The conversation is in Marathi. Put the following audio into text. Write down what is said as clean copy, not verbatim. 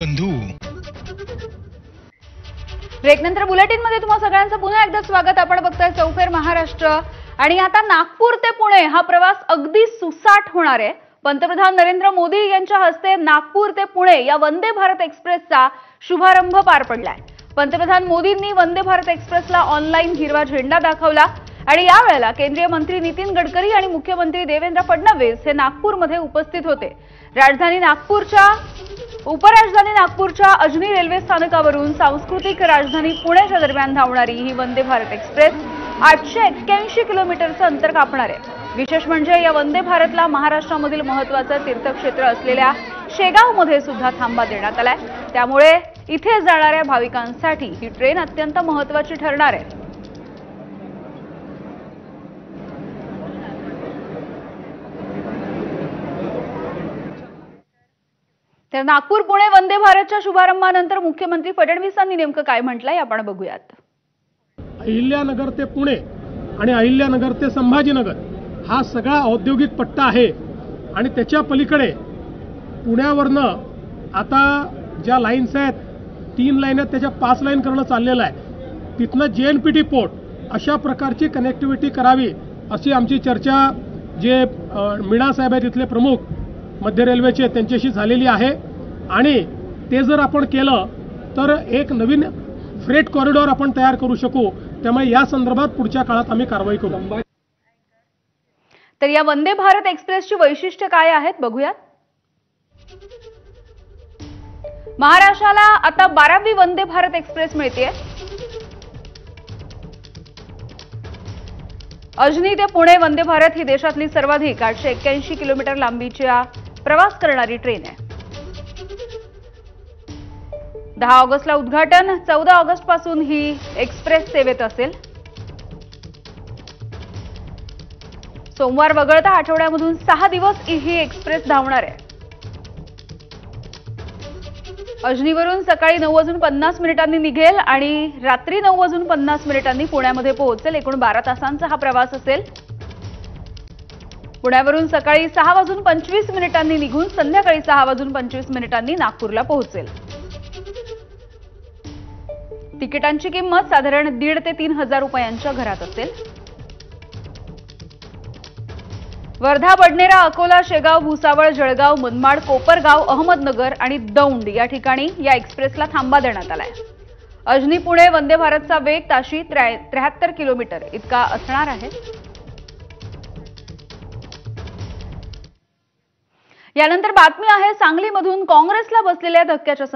बंधू ब्रेकनंतर बुलेटिनमध्ये तुम्हा सगळ्यांचं पुन्हा एकदा स्वागत। आपण बघताय चौफेर महाराष्ट्र आणि आता नागपूर ते पुणे हा प्रवास अगदी सुसाट होणार आहे। पंतप्रधान नरेंद्र मोदी यांच्या हस्ते नागपूर ते पुणे या वंदे भारत एक्सप्रेसचा शुभारंभ पार पडलाय। पंतप्रधान मोदींनी वंदे भारत एक्सप्रेसला ऑनलाईन हिरवा झेंडा दाखवला आणि यावेळेला केंद्रीय मंत्री नितीन गडकरी आणि मुख्यमंत्री देवेंद्र फडणवीस हे नागपूरमध्ये उपस्थित होते। उपराजधानी नागपूरच्या अजनी रेल्वे स्थानकावरून सांस्कृतिक राजधानी पुण्याच्या दरम्यान धावणारी ही वंदे भारत एक्सप्रेस 881 किलोमीटरचं अंतर कापणार आहे। विशेष म्हणजे या वंदे भारतला महाराष्ट्रामधील महत्त्वाचं तीर्थक्षेत्र असलेल्या शेगावमध्ये सुद्धा थांबा देण्यात आलाय। त्यामुळे इथे जाणाऱ्या भाविकांसाठी ही ट्रेन अत्यंत महत्त्वाची ठरणार आहे। तर नागपूर पुणे वंदे भारतच्या शुभारंभानंतर मुख्यमंत्री फडणवीसांनी नेमकं काय म्हटलंय आपण बघूयात। अहिल्यानगर ते पुणे आणि अहिल्यानगर ते संभाजीनगर हा सगळा औद्योगिक पट्टा आहे आणि त्याच्या पलीकडे पुण्यावरनं आता ज्या लाईन्स आहेत 3 लाईन आहेत त्याच्या 5 लाईन करणं चाललेलं आहे। तिथनं JNPT पोर्ट अशा प्रकारची कनेक्टिव्हिटी करावी अशी आमची चर्चा जे मीणा साहेब आहेत तिथले प्रमुख मध्य रेल्वेचे त्यांच्याशी झालेली आहे आणि ते जर आपण केलं तर एक नवीन फ्रेट कॉरिडॉर आपण तयार करू शकू। त्यामुळे या संदर्भात पुढच्या काळात आम्ही कारवाई करू। तर या वंदे भारत एक्सप्रेसची वैशिष्ट्य काय आहेत बघूयात। महाराष्ट्राला आता 12वी वंदे भारत एक्सप्रेस मिळतेय। अजनी ते पुणे वंदे भारत ही देशातली सर्वाधिक 881 किलोमीटर लांबीचा प्रवास करणारी ट्रेन आहे। 10 ऑगस्टला उद्घाटन, 14 ऑगस्ट पासून ही एक्सप्रेस सेवेत असेल। सोमवार वगळता आठवड्यामधून 6 दिवस ही एक्सप्रेस धावणार आहे। अजनीवरून सकाळी 9:50 निघेल आणि रात्री 9:50 पुण्यामध्ये पोहोचेल। एकूण 12 तासांचा हा प्रवास असेल। पुण्यावरून सकाळी 6:25 निघून संध्याकाळी 6:25 नागपूरला पोहोचेल। तिकिटांची किंमत साधारण 1,500 ते 3,000 रुपयांच्या घरात असेल। वर्धा, बडनेरा, अकोला, शेगाव, भुसावळ, जळगाव, मनमाड, कोपरगाव, अहमदनगर आणि दौंड या ठिकाणी या एक्सप्रेसला थांबा देण्यात आलाय। अजनी पुणे वंदे भारतचा वेग ताशी 73 किलोमीटर इतका असणार आहे। यानंतर बातमी आहे सांगलीमधून काँग्रेसला बसलेल्या धक्क्याच्या